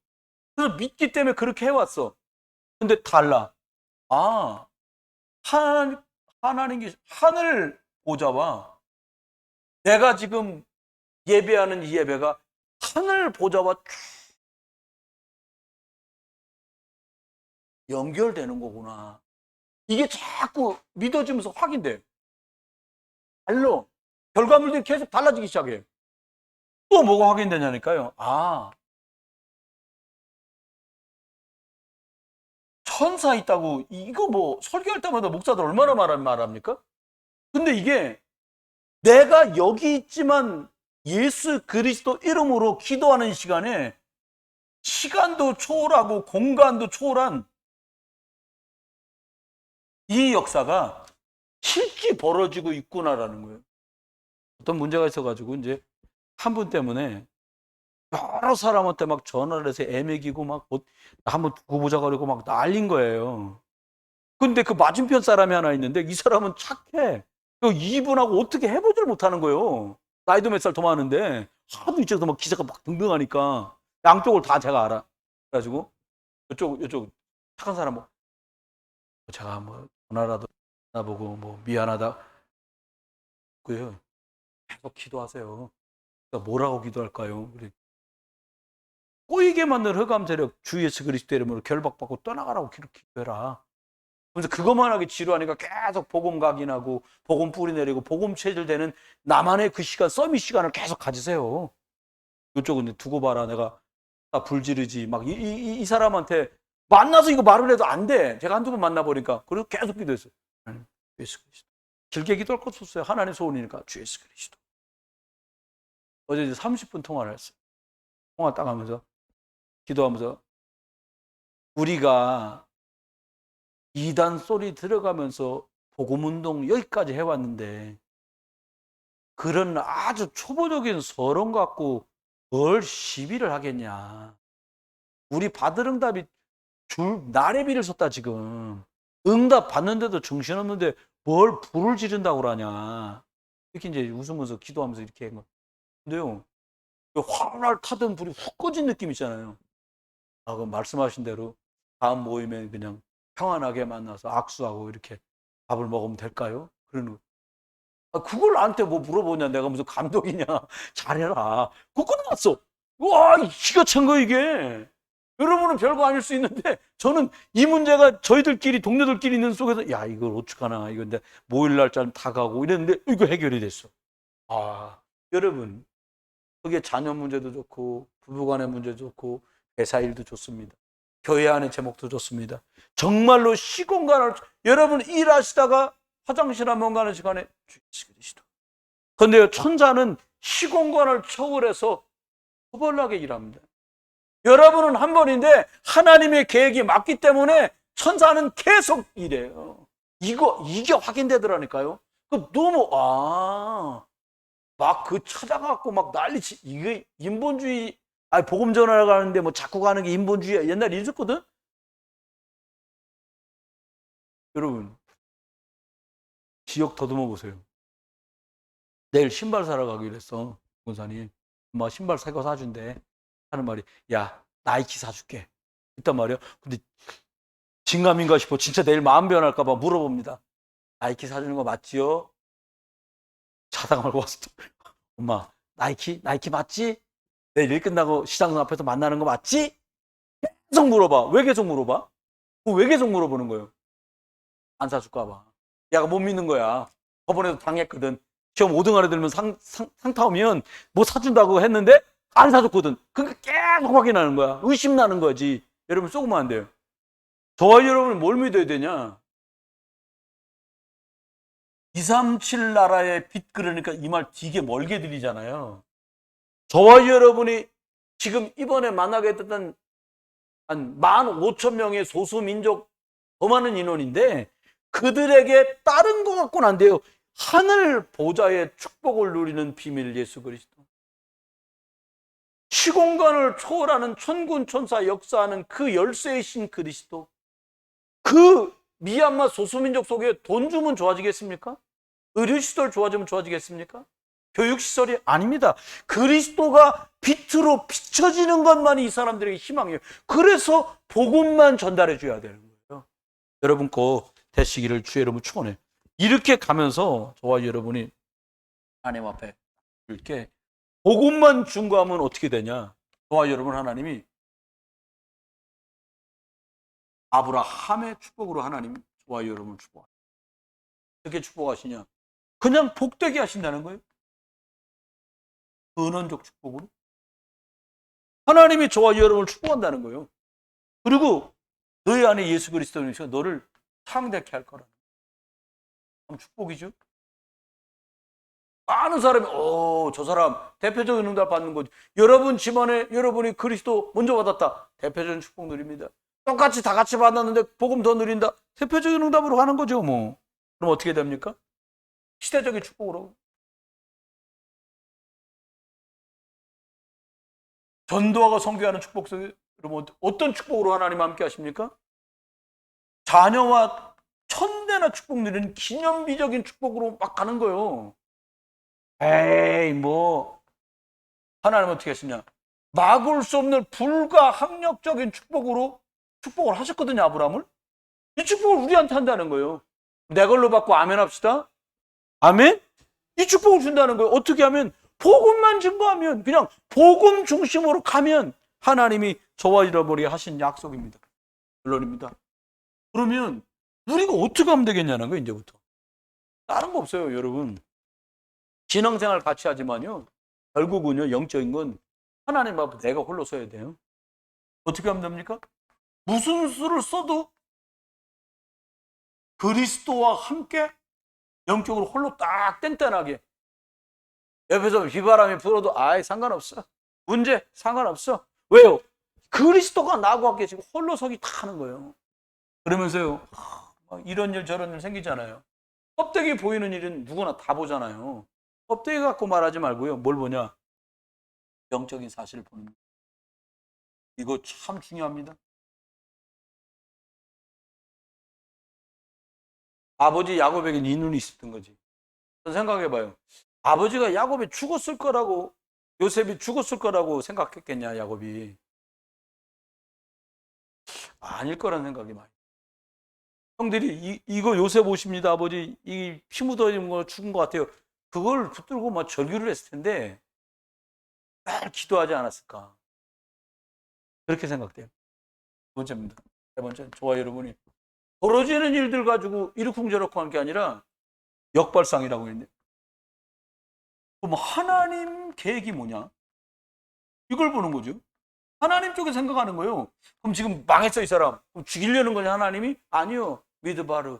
그래서 믿기 때문에 그렇게 해왔어. 근데 달라. 하나님께 하늘 보좌와 내가 지금 예배하는 이 예배가 하늘 보좌와 연결되는 거구나. 이게 자꾸 믿어지면서 확인돼. 결과물들이 계속 달라지기 시작해요. 또 뭐가 확인되냐니까요. 천사 있다고, 이거 뭐 설교할 때마다 목사들 얼마나 말합니까? 근데 이게 내가 여기 있지만 예수 그리스도 이름으로 기도하는 시간에 시간도 초월하고 공간도 초월한 이 역사가 실제 벌어지고 있구나라는 거예요. 어떤 문제가 있어가지고 이제 한 분 때문에 여러 사람한테 막 전화를 해서 애매기고 막 한번 두고 보자 그러고 막 난린 거예요. 근데 그 맞은편 사람이 하나 있는데 이 사람은 착해. 이분하고 어떻게 해보질 못하는 거예요. 나이도 몇 살 더 많은데 하도 이쪽에서 막 기사가 막 등등하니까 양쪽을 다 제가 알아. 그래가지고 이쪽 착한 사람 제가 뭐 전화라도 나보고 뭐 미안하다 그래요. 계속 기도하세요. 그러니까 뭐라고 기도할까요? 꼬이게 만든 흑암 세력 주 예수 그리스도 이름으로 결박받고 떠나가라고 기도해라. 그래서 그것만 하기 지루하니까 계속 복음 각인하고 복음 뿌리 내리고 복음 체질되는 나만의 그 시간, 서밋 시간을 계속 가지세요. 이쪽은 두고 봐라. 내가 불지르지. 막 이 사람한테 만나서 이거 말을 해도 안 돼. 제가 한두 번 만나보니까. 그래서 계속 기도했어요. 하나님, 주 예수 그리스도. 길게 기도할 것도 없어요. 하나님 소원이니까 주 예수 그리스도. 어제 이제 30분 통화를 했어요. 통화 딱 하면서 기도하면서 우리가 이단 소리 들어가면서 복음운동 여기까지 해왔는데 그런 아주 초보적인 서론 갖고 뭘 시비를 하겠냐. 우리 받을 응답이 나래비를 섰다 지금. 응답 받는데도 정신없는데 뭘 불을 지른다고 그러냐. 이렇게 이제 웃으면서 기도하면서 이렇게 한 거. 근데요, 활활 타던 불이 훅 꺼진 느낌 있잖아요. 그 말씀하신 대로 다음 모임에 그냥 평안하게 만나서 악수하고 이렇게 밥을 먹으면 될까요? 그러는 거. 그걸 나한테 뭐 물어보냐. 내가 무슨 감독이냐. 잘해라. 그거 끝났어. 와, 기가 찬 거 이게. 여러분은 별거 아닐 수 있는데 저는 이 문제가 저희들끼리 동료들끼리 있는 속에서 야, 이걸 어떡하나. 이거 근데 모일 날짜는 다 가고 이랬는데 이거 해결이 됐어. 여러분, 그게 자녀 문제도 좋고 부부간의 문제도 좋고 회사 일도 좋습니다. 교회 안의 제목도 좋습니다. 정말로 시공간을 여러분 일하시다가 화장실 한번 가는 시간에 주 예수 그리스도. 그런데요, 천사는 시공간을 초월해서 초벌나게 일합니다. 여러분은 한 번인데 하나님의 계획이 맞기 때문에 천사는 계속 일해요. 이게 확인되더라니까요. 너무 막 그 찾아갖고 막 난리치. 이게 인본주의, 아니, 복음 전하러 가는데 뭐 자꾸 가는 게 인본주의야. 옛날에 있었거든? 여러분, 지역 더듬어 보세요. 내일 신발 사러 가기로 했어. 권사님. 엄마 신발 새 거 사준대. 하는 말이, 야, 나이키 사줄게. 있단 말이야. 근데 진감인가 싶어. 진짜 내일 마음 변할까봐 물어봅니다. 나이키 사주는 거 맞지요? 자다가 말고 왔어. 엄마, 나이키 맞지? 내일 일 끝나고 시장 앞에서 만나는 거 맞지? 계속 물어봐. 왜 계속 물어봐? 왜 계속 물어보는 거예요? 안 사줄까 봐. 야가 못 믿는 거야. 저번에도 당했거든. 시험 5등 안에 들면 상 타오면 뭐 사준다고 했는데 안 사줬거든. 그러니까 계속 확인하는 거야. 의심나는 거지. 여러분 쏘면 안 돼요. 저와 여러분은 뭘 믿어야 되냐? 237 나라의 빛, 그러니까 이 말 되게 멀게 들리잖아요. 저와 여러분이 지금 이번에 만나게 됐던 한 15,000명의 소수민족, 더 많은 인원인데 그들에게 다른 것 같고는 안 돼요. 하늘 보좌의 축복을 누리는 비밀 예수 그리스도. 시공간을 초월하는 천군 천사 역사하는 그 열쇠이신 그리스도. 그 미얀마 소수민족 속에 돈 주면 좋아지겠습니까? 의료시설 좋아지면 좋아지겠습니까? 교육시설이 아닙니다. 그리스도가 빛으로 비춰지는 것만이 이 사람들에게 희망이에요. 그래서 복음만 전달해 줘야 되는 거예요. 여러분 꼭 되시기를 주의 이름으로 축원해요. 이렇게 가면서 저와 여러분이 하나님 앞에 이렇게 복음만 준 거 하면 어떻게 되냐? 저와 여러분 하나님이 아브라함의 축복으로 하나님 저와 여러분을 축복하시죠. 어떻게 축복하시냐? 그냥 복되게 하신다는 거예요. 근원적 축복으로. 하나님이 저와 여러분을 축복한다는 거예요. 그리고 너희 안에 예수 그리스도는 너를 창대케 할 거라. 참 축복이죠. 많은 사람이 저 사람 대표적인 응답 받는 거지. 여러분 집안에 여러분이 그리스도 먼저 받았다. 대표적인 축복 누립니다. 똑같이 다 같이 받았는데 복음 더 누린다. 대표적인 응답으로 가는 거죠 뭐. 그럼 어떻게 됩니까? 시대적인 축복으로. 전도하고 선교하는 축복 속에 여러분 어떤 축복으로 하나님 함께 하십니까? 자녀와 천대나 축복 누리는 기념비적인 축복으로 막 가는 거예요. 에이 뭐 하나님은 어떻게 했느냐? 막을 수 없는 불가항력적인 축복으로 축복을 하셨거든요. 아브라함을. 이 축복을 우리한테 한다는 거예요. 내 걸로 받고 아멘 합시다. 아멘? 이 축복을 준다는 거예요. 어떻게 하면? 복음만 증거하면, 그냥 복음 중심으로 가면 하나님이 저와 여러분이 하신 약속입니다. 결론입니다. 그러면 우리가 어떻게 하면 되겠냐는 거예요. 이제부터. 다른 거 없어요. 여러분. 신앙생활 같이 하지만요. 결국은요. 영적인 건 하나님 앞에 내가 홀로 서야 돼요. 어떻게 하면 됩니까? 무슨 수를 써도 그리스도와 함께 영적으로 홀로 딱 땡땡하게 옆에서 비바람이 불어도 아예 상관없어. 문제 상관없어. 왜요? 그리스도가 나하고 함께 지금 홀로 서기 다 하는 거예요. 그러면서요. 이런 일 저런 일 생기잖아요. 껍데기 보이는 일은 누구나 다 보잖아요. 껍데기 갖고 말하지 말고요. 뭘 보냐? 영적인 사실을 보는 거예요. 이거 참 중요합니다. 아버지 야곱에게는 이 눈이 있었던 거지. 생각해봐요. 아버지가 야곱이 죽었을 거라고, 요셉이 죽었을 거라고 생각했겠냐, 야곱이. 아닐 거라는 생각이 많이. 형들이 이거 요셉 오십니다, 아버지. 이 피 묻어있는 거 죽은 것 같아요. 그걸 붙들고 막 절규를 했을 텐데 날 기도하지 않았을까. 그렇게 생각돼요. 두 번째입니다. 세 번째, 저와 여러분이 벌어지는 일들 가지고 이러쿵저러쿵 한 게 아니라 역발상이라고 했는데, 그럼 하나님 계획이 뭐냐? 이걸 보는 거죠. 하나님 쪽에 생각하는 거예요. 그럼 지금 망했어 이 사람. 그럼 죽이려는 거냐 하나님이? 아니요. 미드바르.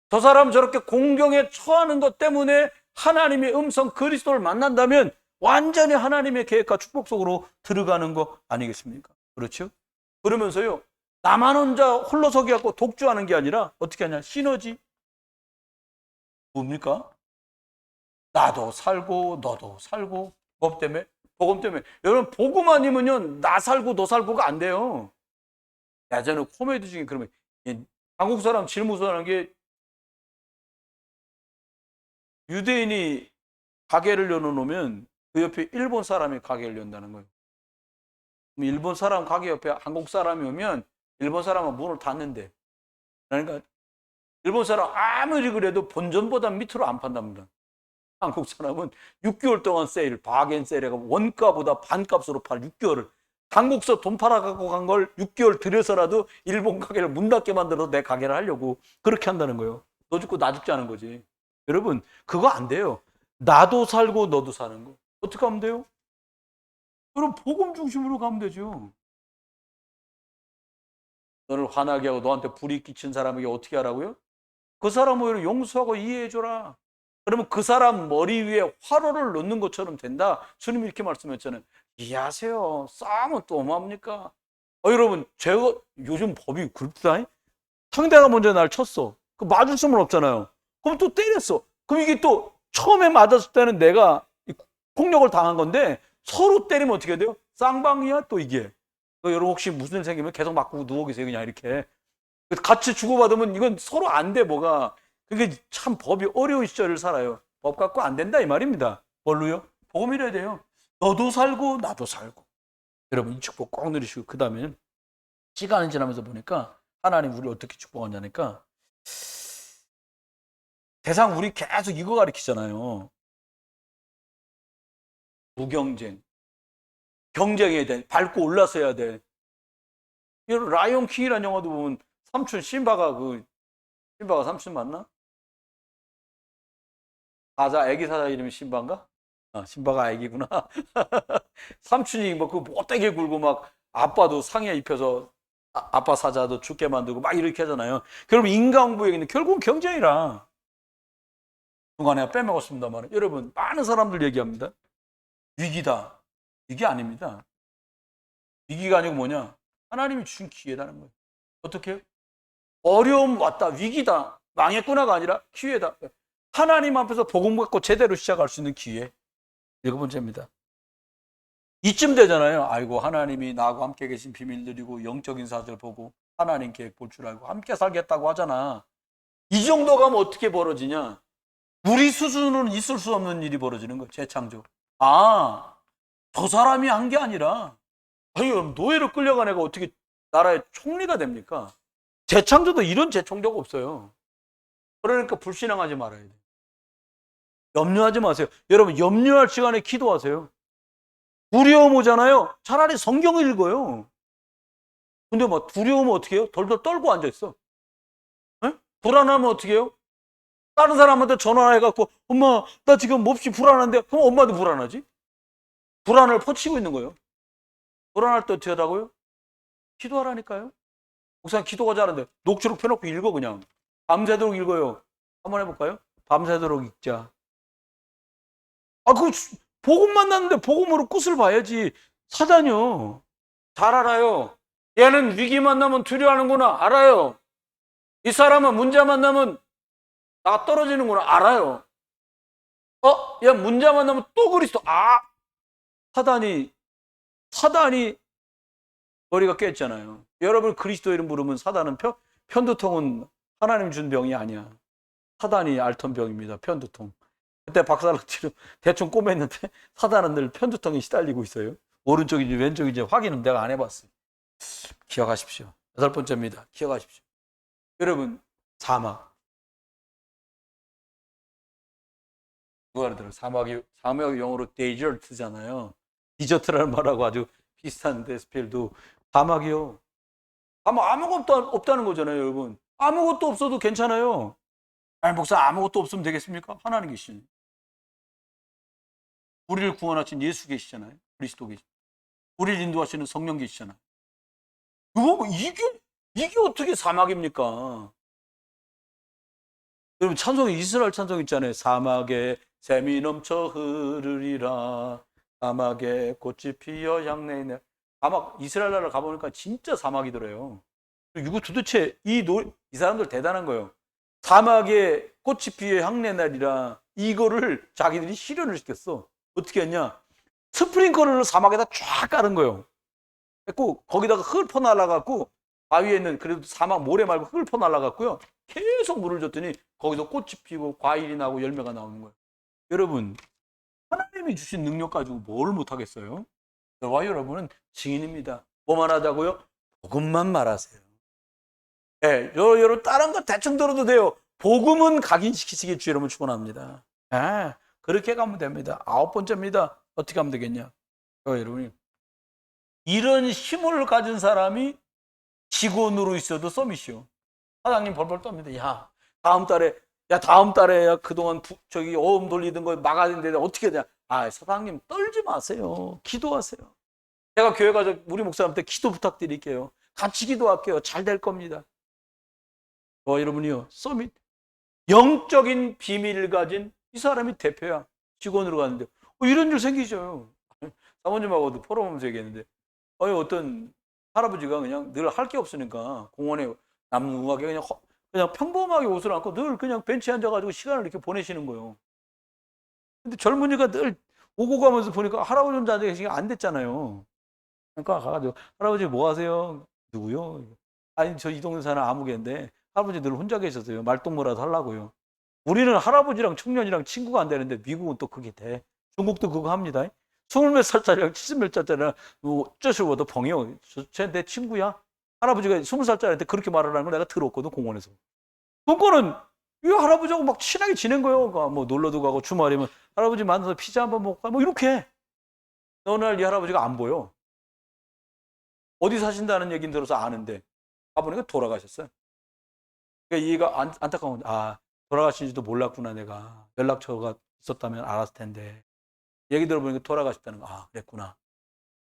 저 사람 저렇게 공경에 처하는 것 때문에 하나님의 음성 그리스도를 만난다면 완전히 하나님의 계획과 축복 속으로 들어가는 거 아니겠습니까? 그렇죠? 그러면서요. 나만 혼자 홀로서기 갖고 독주하는 게 아니라 어떻게 하냐? 시너지. 뭡니까? 나도 살고 너도 살고. 뭐 때문에? 복음 때문에. 여러분 복음 아니면요 나 살고 너 살고가 안 돼요. 예전에 코미디 중에 그러면 한국 사람 제일 무서워하는 게 유대인이 가게를 열어놓으면 그 옆에 일본 사람이 가게를 연다는 거예요. 일본 사람 가게 옆에 한국 사람이 오면 일본 사람은 문을 닫는데, 그러니까 일본 사람 아무리 그래도 본전보다 밑으로 안 판답니다. 한국 사람은 6개월 동안 세일, 바겐 세일해가 원가보다 반값으로 팔 6개월을 한국서 돈 팔아갖고 간 걸 6개월 들여서라도 일본 가게를 문 닫게 만들어서 내 가게를 하려고 그렇게 한다는 거예요. 너 죽고 나 죽지 않은 거지. 여러분 그거 안 돼요. 나도 살고 너도 사는 거. 어떻게 하면 돼요? 그럼 복음 중심으로 가면 되죠. 너를 화나게 하고 너한테 불이 끼친 사람에게 어떻게 하라고요? 그 사람 오히려 용서하고 이해해줘라. 그러면 그 사람 머리 위에 화로를 놓는 것처럼 된다. 주님이 이렇게 말씀했잖아요. 이해하세요. 싸움은 또 뭐합니까? 여러분 제가 요즘 법이 굵다. 상대가 먼저 날 쳤어. 그 맞을 수는 없잖아요. 그럼 또 때렸어. 그럼 이게 또 처음에 맞았을 때는 내가 폭력을 당한 건데 서로 때리면 어떻게 돼요? 쌍방이야 또 이게. 여러분 혹시 무슨 일 생기면 계속 맞고 누워 계세요 그냥 이렇게. 같이 주고받으면 이건 서로 안 돼 뭐가. 그게 참 법이 어려운 시절을 살아요. 법 갖고 안 된다 이 말입니다. 뭘로요? 복음이래야 돼요. 너도 살고 나도 살고. 여러분 이 축복 꼭 누리시고 그 다음에는 시간이 지나면서 보니까 하나님 우리를 어떻게 축복하냐니까 대상 우리 계속 이거 가르치잖아요. 무경쟁. 경쟁해야 돼. 밟고 올라서야 돼. 라이온 킹이라는 영화도 보면 삼촌 심바가 심바가 삼촌 맞나? 애기 사자 이름이 심바인가? 심바가 애기구나. 삼촌이 그 못되게 굴고 막 아빠도 상에 입혀서 아빠 사자도 죽게 만들고 막 이렇게 하잖아요. 여러분 인간부에 있는 결국은 경쟁이라. 중간에 빼먹었습니다만 여러분 많은 사람들 얘기합니다. 위기다. 이게 아닙니다. 위기가 아니고 뭐냐? 하나님이 주신 기회라는 거예요. 어떻게 해요? 어려움 왔다. 위기다. 망했구나가 아니라 기회다. 하나님 앞에서 복음 갖고 제대로 시작할 수 있는 기회. 7번째입니다. 이쯤 되잖아요. 아이고 하나님이 나하고 함께 계신 비밀들이고 영적인 사실 보고 하나님 계획 볼 줄 알고 함께 살겠다고 하잖아. 이 정도 가면 어떻게 벌어지냐? 우리 수준으로는 있을 수 없는 일이 벌어지는 거예요. 재창조. 저 사람이 한 게 아니라 노예로 끌려간 애가 어떻게 나라의 총리가 됩니까? 재창조도 이런 재창조가 없어요. 그러니까 불신앙하지 말아야 돼요. 염려하지 마세요. 여러분 염려할 시간에 기도하세요. 두려움 오잖아요. 차라리 성경을 읽어요. 근데 막 두려우면 어떻게 해요? 덜덜 떨고 앉아있어. 에? 불안하면 어떻게 해요? 다른 사람한테 전화해갖고 엄마 나 지금 몹시 불안한데 그럼 엄마도 불안하지? 불안을 퍼치고 있는 거예요. 불안할 때 어떻게 하라고요? 기도하라니까요. 목사님 기도가 잘하는데 녹취록 펴놓고 읽어 그냥. 밤새도록 읽어요. 한번 해볼까요? 밤새도록 읽자. 그 복음 만났는데 복음으로 끝을 봐야지. 사단이요. 잘 알아요. 얘는 위기 만나면 두려워하는구나. 알아요. 이 사람은 문제 만나면 나 떨어지는구나. 알아요. 얘 문제 만나면 또 그리스도. 사단이 머리가 깼잖아요. 여러분 그리스도 이름 부르면 사단은 편두통은 하나님 준 병이 아니야. 사단이 앓던 병입니다. 편두통. 그때 박살락치로 대충 꼬맸는데 사단은 늘 편두통에 시달리고 있어요. 오른쪽인지 왼쪽인지 확인은 내가 안 해봤어요. 기억하십시오. 8번째입니다. 기억하십시오. 여러분 사막. 누가 그러더라고요. 사막이 영어로 데이저트잖아요. 디저트라는 말하고 아주 비슷한데 스펠도 사막이요. 아무것도 없다는 거잖아요, 여러분. 아무것도 없어도 괜찮아요. 목사 아무것도 없으면 되겠습니까? 하나님 계시잖아요. 우리를 구원하신 예수 계시잖아요. 그리스도 계시잖아요. 우리를 인도하시는 성령 계시잖아요. 이게 어떻게 사막입니까? 여러분 찬송 이스라엘 찬송 있잖아요. 사막에 샘이 넘쳐 흐르리라. 사막에 꽃이 피어 향내네. 사막 이스라엘 나라 가보니까 진짜 사막이더래요. 이거 도대체 이 사람들 대단한 거예요. 사막에 꽃이 피어 향내 날이라. 이거를 자기들이 실현을 시켰어. 어떻게 했냐? 스프링클러를 사막에다 쫙 깔은 거예요. 그래고 거기다가 흙을 퍼 날라갖고 바위에 있는 그래도 사막 모래 말고 흙을 퍼 날라갖고요. 계속 물을 줬더니 거기서 꽃이 피고 과일이 나고 열매가 나오는 거예요. 여러분, 하나님이 주신 능력 가지고 뭘 못하겠어요? 저와 여러분은 증인입니다. 뭐만 하자고요? 복음만 말하세요. 예, 여러분 다른 거 대충 들어도 돼요. 복음은 각인시키시길 주 여러분 축원합니다. 예, 그렇게 가면 됩니다. 9번째입니다. 어떻게 하면 되겠냐? 여러분이 이런 힘을 가진 사람이 직원으로 있어도 서밋이요. 사장님 벌벌 떱니다. 다음 달에 그동안 저기 어음 돌리던 거 막아야 되는데 어떻게 되냐? 사장님 떨지 마세요. 기도하세요. 제가 교회 가서 우리 목사님한테 기도 부탁드릴게요. 같이 기도할게요. 잘 될 겁니다. 여러분이요. 서밋. 영적인 비밀을 가진 이 사람이 대표야. 직원으로 가는데 이런 일 생기죠. 사모님하고도 포럼하면서 얘기했는데 어떤 할아버지가 그냥 늘 할 게 없으니까 공원에 남루하게 그냥 평범하게 옷을 안고 늘 그냥 벤치에 앉아가지고 시간을 이렇게 보내시는 거예요. 근데 젊은이가 늘 오고 가면서 보니까 할아버지 혼자 앉아 계시니까 안 됐잖아요. 그러니까 가가지고 할아버지 뭐 하세요? 누구요? 아니 저 이 동네 사는 아무개인데 할아버지 늘 혼자 계셨어요. 말동무라도 하려고요. 우리는 할아버지랑 청년이랑 친구가 안 되는데 미국은 또 그게 돼. 중국도 그거 합니다. 20몇 살짜리랑 70몇 살짜리랑 어쩌시고도 벙이요. 쟤 내 친구야. 할아버지가 20살짜리한테 그렇게 말하라는 걸 내가 들었거든, 공원에서. 그거는 이 할아버지하고 막 친하게 지낸 거예요. 뭐 놀러도 가고 주말이면 할아버지 만나서 피자 한번 먹고 뭐 이렇게. 어느 날 이 할아버지가 안 보여. 어디 사신다는 얘기는 들어서 아는데 가보니까 돌아가셨어요. 그러니까 얘가 안타까운 돌아가신지도 몰랐구나. 내가 연락처가 있었다면 알았을 텐데 얘기 들어보니까 돌아가셨다는 거. 그랬구나.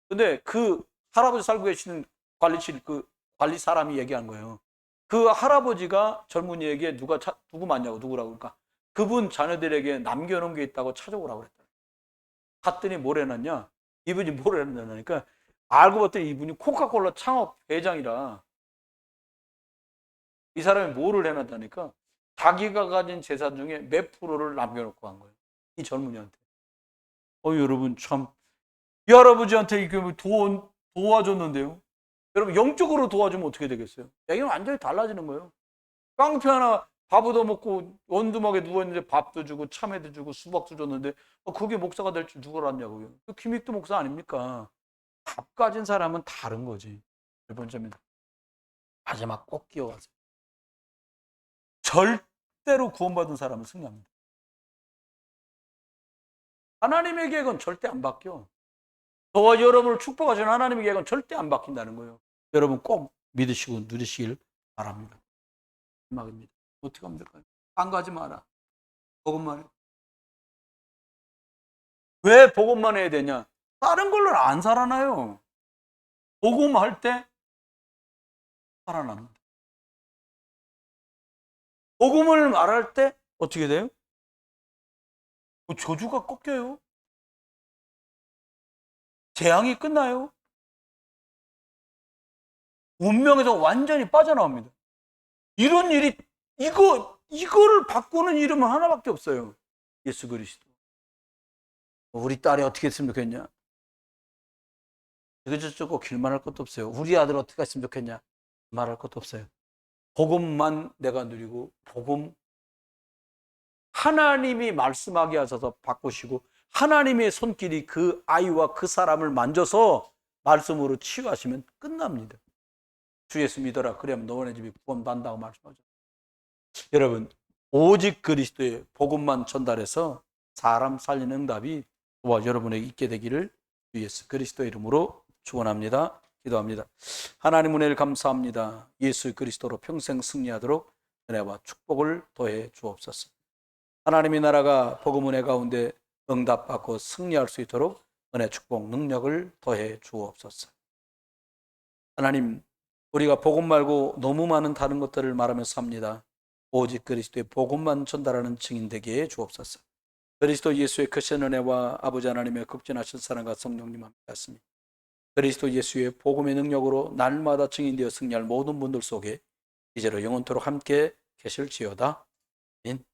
근데 그 할아버지 살고 계시는 관리실 그 관리 사람이 얘기한 거예요. 그 할아버지가 젊은이에게 누구 맞냐고 누구라고 그러니까 그분 자녀들에게 남겨놓은 게 있다고 찾아오라고 그랬다. 갔더니 뭘 해놨냐? 이분이 뭘 해놨냐니까 알고 봤더니 이분이 코카콜라 창업 회장이라 이 사람이 뭐를 해놨다니까 자기가 가진 재산 중에 몇 프로를 남겨놓고 간 거예요. 이 젊은이한테. 여러분 참 이 할아버지한테 이게 도와줬는데요. 여러분 영적으로 도와주면 어떻게 되겠어요? 이게 완전히 달라지는 거예요. 깡패 하나 밥 얻어먹고 원두막에 누워있는데 밥도 주고 참외도 주고 수박도 줬는데 그게 목사가 될 줄 누가 알았냐고요. 김익도 목사 아닙니까? 밥 가진 사람은 다른 거지. 두 번째입니다. 마지막 꼭 끼워가세요. 절대로 구원받은 사람은 승리합니다. 하나님의 계획은 절대 안 바뀌어. 저와 여러분을 축복하시는 하나님의 계획은 절대 안 바뀐다는 거예요. 여러분 꼭 믿으시고 누리시길 바랍니다. 마지막입니다. 어떻게 하면 될까요? 안 가지 마라. 복음만 해. 왜 복음만 해야 되냐? 다른 걸로는 안 살아나요. 복음할 때 살아납니다. 복음을 말할 때 어떻게 돼요? 저주가 꺾여요. 재앙이 끝나요. 운명에서 완전히 빠져나옵니다. 이런 일이 이거를 바꾸는 이름은 하나밖에 없어요. 예수 그리스도. 우리 딸이 어떻게 했으면 좋겠냐? 저쩌고 길만할 것도 없어요. 우리 아들 어떻게 했으면 좋겠냐? 말할 것도 없어요. 복음만 내가 누리고 복음 하나님이 말씀하게 하셔서 바꾸시고 하나님의 손길이 그 아이와 그 사람을 만져서 말씀으로 치유하시면 끝납니다. 주 예수 믿어라. 그러면 너네 집이 구원받는다고 말씀하죠. 여러분 오직 그리스도의 복음만 전달해서 사람 살리는 응답이 저와 여러분에게 있게 되기를 주 예수 그리스도의 이름으로 축원합니다. 기도합니다. 하나님 은혜를 감사합니다. 예수 그리스도로 평생 승리하도록 은혜와 축복을 더해 주옵소서. 하나님의 나라가 복음 은혜 가운데 응답받고 승리할 수 있도록 은혜 축복 능력을 더해 주옵소서. 하나님 우리가 복음 말고 너무 많은 다른 것들을 말하면서 삽니다. 오직 그리스도의 복음만 전달하는 증인 되게 해 주옵소서. 그리스도 예수의 크신 은혜와 아버지 하나님의 극진하신 사랑과 성령님 함께하시니 그리스도 예수의 복음의 능력으로 날마다 증인되어 승리할 모든 분들 속에 이제로 영원토록 함께 계실지어다. 아멘.